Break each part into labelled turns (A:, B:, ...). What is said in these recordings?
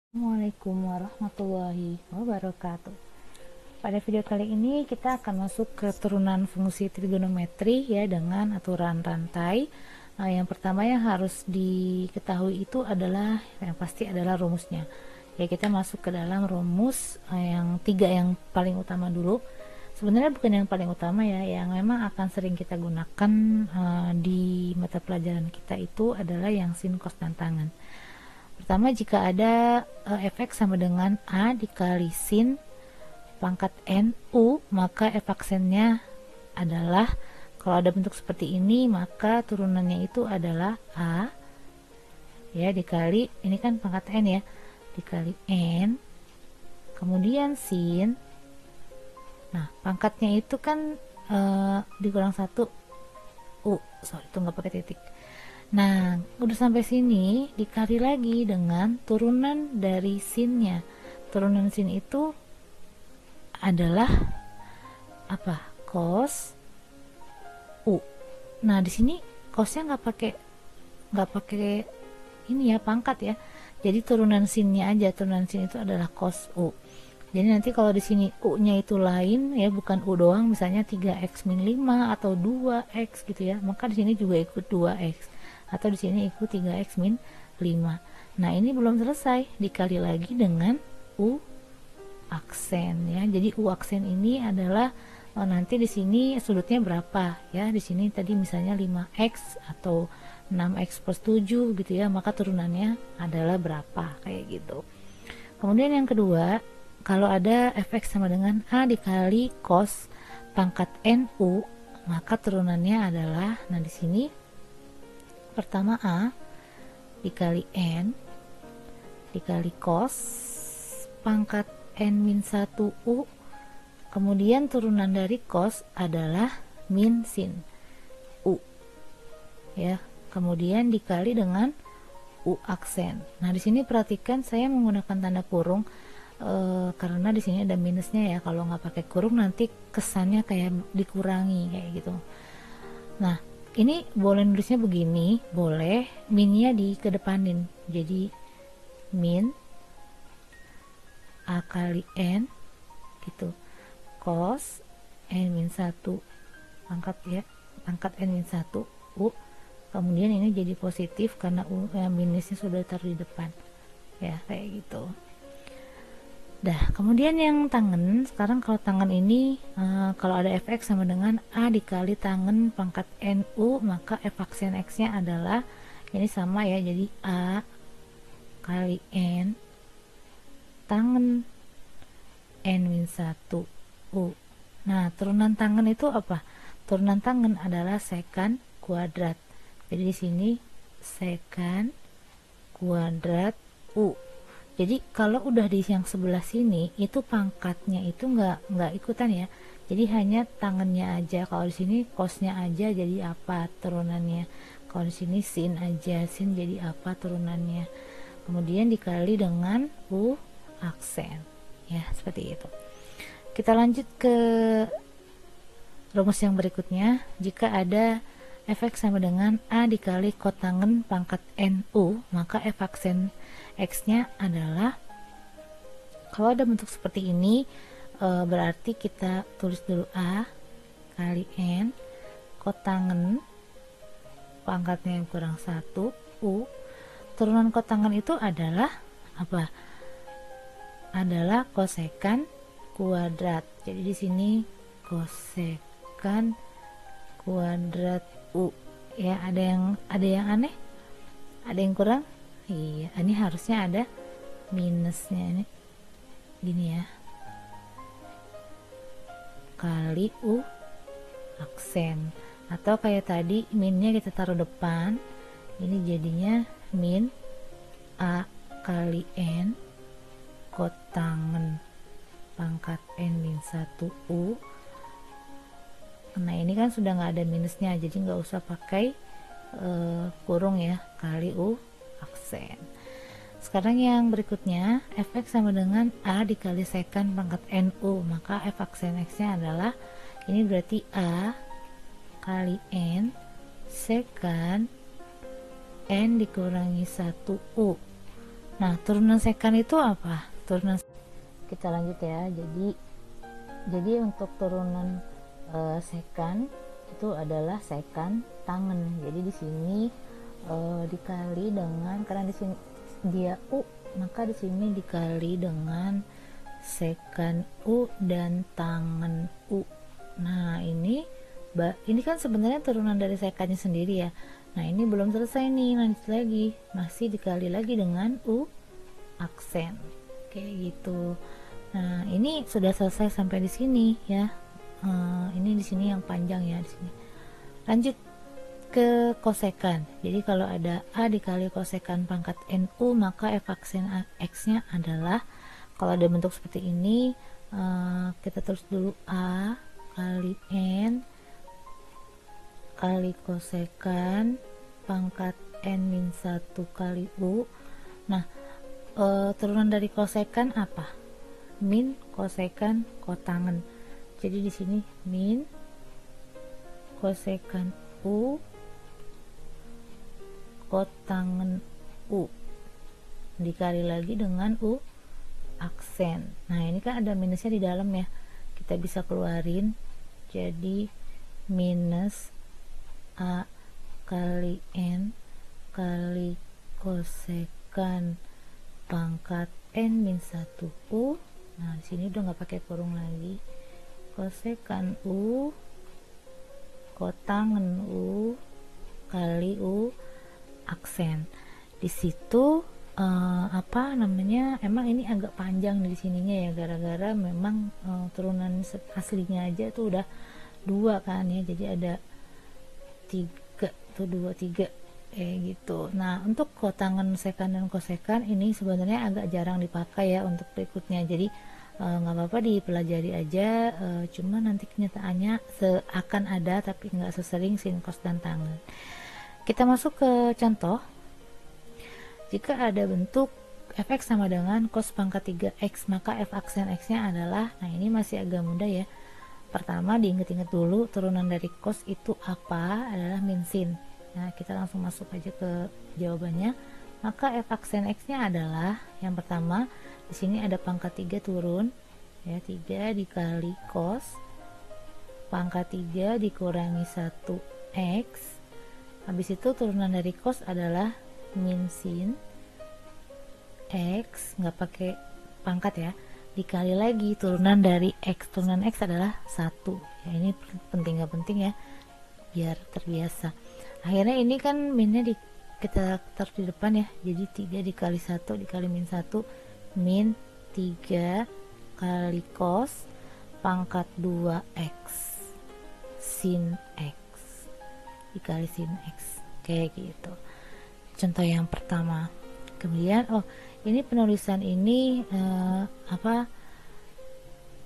A: Assalamualaikum warahmatullahi wabarakatuh. Pada video kali ini kita akan masuk ke turunan fungsi trigonometri ya dengan aturan rantai. Yang pertama yang harus diketahui itu adalah yang pasti adalah rumusnya. Ya, kita masuk ke dalam rumus yang tiga yang paling utama dulu. Sebenarnya bukan yang paling utama ya, yang memang akan sering kita gunakan di mata pelajaran kita itu adalah yang sin, cos, dan tangen. Pertama, jika ada efek sama dengan A dikali sin pangkat NU, maka efaksennya adalah, kalau ada bentuk seperti ini, maka turunannya itu adalah A ya dikali, ini kan pangkat N ya, dikali N, kemudian sin. Nah, pangkatnya itu kan dikurang 1 U, sorry itu nggak pakai titik. Nah, udah sampai sini dikali lagi dengan turunan dari sinnya. Turunan sin itu adalah apa? Cos U. Nah, di sini cosnya nggak pakai ini ya, pangkat ya. Jadi turunan sinnya aja, turunan sin itu adalah cos U. Jadi nanti kalau di sini U-nya itu lain ya, bukan U doang, misalnya 3x min 5 atau 2x gitu ya, maka di sini juga ikut 2x, atau di sini ikut 3x min 5. Nah, ini belum selesai, dikali lagi dengan U aksen ya. Jadi U aksen ini adalah nanti di sini sudutnya berapa ya. Di sini tadi misalnya 5x atau 6x plus 7 gitu ya, maka turunannya adalah berapa, kayak gitu. Kemudian yang kedua, kalau ada efek sama dengan A dikali cos pangkat NU, maka turunannya adalah, nah di sini pertama A dikali N dikali cos pangkat N-1 U, kemudian turunan dari cos adalah min sin U ya, kemudian dikali dengan U aksen. Nah, di sini perhatikan saya menggunakan tanda kurung karena di sini ada minusnya ya. Kalau nggak pakai kurung nanti kesannya kayak dikurangi kayak gitu. Nah, ini boleh nulisnya begini, boleh minnya dikedepanin. Jadi min A kali N gitu, cos N-1 pangkat ya, pangkat N-1 U, kemudian ini jadi positif karena minusnya sudah taruh di depan ya, kayak gitu. Dah, kemudian yang tangen, sekarang kalau tangen ini kalau ada fx sama dengan A dikali tangen pangkat NU, maka f aksen x nya adalah ini sama ya, jadi A kali N tangen N-1 U. Nah, turunan tangen itu apa? Turunan tangen adalah secant kuadrat. Jadi di sini secant kuadrat U. Jadi kalau udah di yang sebelah sini itu pangkatnya itu nggak ikutan ya. Jadi hanya tangannya aja. Kalau di sini cosnya aja jadi apa turunannya. Kalau di sini sin aja, sin jadi apa turunannya. Kemudian dikali dengan U aksen. Ya, seperti itu. Kita lanjut ke rumus yang berikutnya. Jika ada efek sama dengan A dikali kotangen pangkat NU, maka f aksen x-nya adalah, kalau ada bentuk seperti ini berarti kita tulis dulu A kali N kotangen pangkatnya yang kurang 1 U. Turunan kotangen itu adalah apa? Adalah kosekan kuadrat. Jadi di sini kosekan kuadrat U ya. Ada yang aneh, ada yang kurang. Iya, ini harusnya ada minusnya, ini gini ya, kali U aksen, atau kayak tadi minnya kita taruh depan, ini jadinya min A kali N kotangen pangkat N-1 U. Nah, ini kan sudah nggak ada minusnya, jadi nggak usah pakai kurung ya, kali U aksen. Sekarang yang berikutnya, fx sama dengan A dikali secant pangkat NU, maka f aksen x nya adalah, ini berarti A kali N secant N dikurangi 1 U. Nah, turunan sekan itu apa? Turunan, kita lanjut ya. Jadi untuk turunan sekan itu adalah sekan tangen. Jadi di sini dikali dengan, karena di sini dia U, maka di sini dikali dengan sekan U dan tangen U. Nah, ini kan sebenarnya turunan dari sekannya sendiri ya. Nah, ini belum selesai nih, lanjut lagi, masih dikali lagi dengan U aksen, kayak gitu. Nah, ini sudah selesai sampai di sini ya. Ini di sini yang panjang ya, di sini. Lanjut ke kosekan. Jadi kalau ada A dikali kosekan pangkat NU, maka F aksen X-nya adalah, kalau ada bentuk seperti ini, kita tulis dulu A kali N kali kosekan pangkat N-1 kali U. Nah, turunan dari kosekan apa? Min kosekan kotangen. Jadi di sini min kosekan U kotangen U dikali lagi dengan U aksen. Nah, ini kan ada minusnya di dalam ya, kita bisa keluarin, jadi minus A kali N kali kosekan pangkat N-1 U. Nah, di sini udah nggak pakai kurung lagi, kosekan U kotangen U kali U aksen. Di situ apa namanya, emang ini agak panjang di sininya ya, gara-gara memang turunan aslinya aja tuh udah 2 kan ya, jadi ada 3 tuh, 2 3 kayak gitu. Nah, untuk kotangen sekan dan kosekan ini sebenarnya agak jarang dipakai ya untuk berikutnya, jadi nggak apa-apa dipelajari aja, cuma nanti kenyataannya akan ada tapi nggak sesering sin, kos, dan tangen. Kita masuk ke contoh. Jika ada bentuk fx sama dengan cos pangkat 3x, maka f aksen x-nya adalah, nah ini masih agak mudah ya. Pertama diinget-inget dulu, turunan dari cos itu apa? Adalah min sin. Nah, kita langsung masuk aja ke jawabannya. Maka f aksen x-nya adalah, yang pertama di sini ada pangkat 3 turun ya, 3 dikali cos pangkat 3 dikurangi 1x. Habis itu turunan dari cos adalah min sin x, nggak pakai pangkat ya, dikali lagi turunan dari x. Turunan x adalah 1 ya, ini penting nggak penting ya, biar terbiasa. Akhirnya ini kan minnya kita taruh di depan ya, jadi 3 dikali 1 dikali min 1, min 3 kali cos pangkat 2x sin x dikali sin x, kayak gitu. Contoh yang pertama. Kemudian ini penulisan ini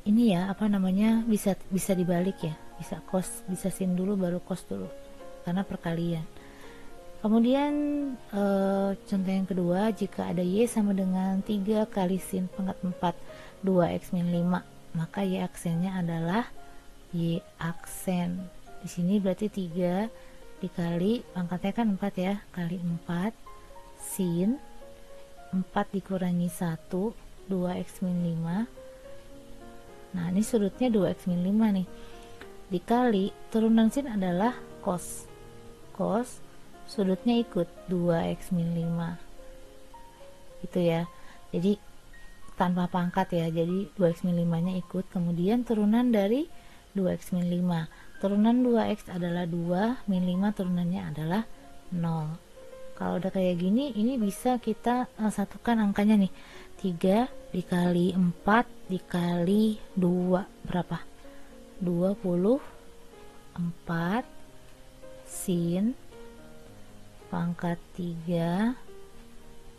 A: ini ya, apa namanya, bisa dibalik ya, bisa cos, bisa sin dulu baru cos dulu karena perkalian. Kemudian contoh yang kedua, jika ada y sama dengan 3 kali sin pangkat 4 2x min 5, maka y aksennya adalah y aksen. Di sini berarti 3 dikali pangkatnya kan 4 ya, kali 4 sin 4 dikurangi 1 2x min 5. Nah, ini sudutnya 2x min 5 nih, dikali turunan sin adalah cos sudutnya ikut 2x min 5 gitu ya, jadi tanpa pangkat ya, jadi 2x min 5 nya ikut. Kemudian turunan dari 2x min 5, turunan 2x adalah 2, min 5 turunannya adalah 0. Kalau udah kayak gini, ini bisa kita satukan angkanya nih, 3 dikali 4 dikali 2 berapa? 24 sin pangkat 3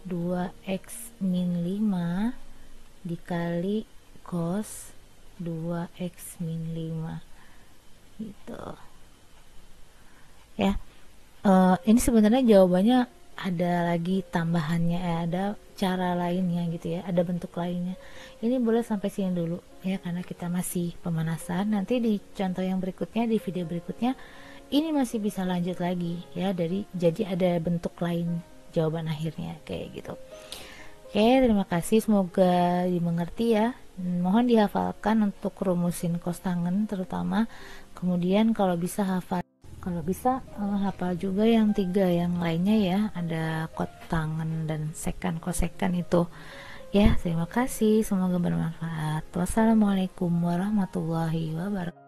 A: 2x min 5 dikali cos 2x min 5 gitu ya. Ini sebenarnya jawabannya ada lagi tambahannya ya, ada cara lainnya gitu ya, ada bentuk lainnya. Ini boleh sampai sini dulu ya, karena kita masih pemanasan. Nanti di contoh yang berikutnya, di video berikutnya, ini masih bisa lanjut lagi ya, jadi ada bentuk lain jawaban akhirnya kayak gitu. Oke, terima kasih, semoga dimengerti ya. Mohon dihafalkan untuk rumusin kos tangen terutama. Kemudian kalau bisa hafal juga yang tiga yang lainnya ya, ada kot tangen dan sekan kosekan itu. Ya, terima kasih, semoga bermanfaat. Wassalamualaikum warahmatullahi wabarakatuh.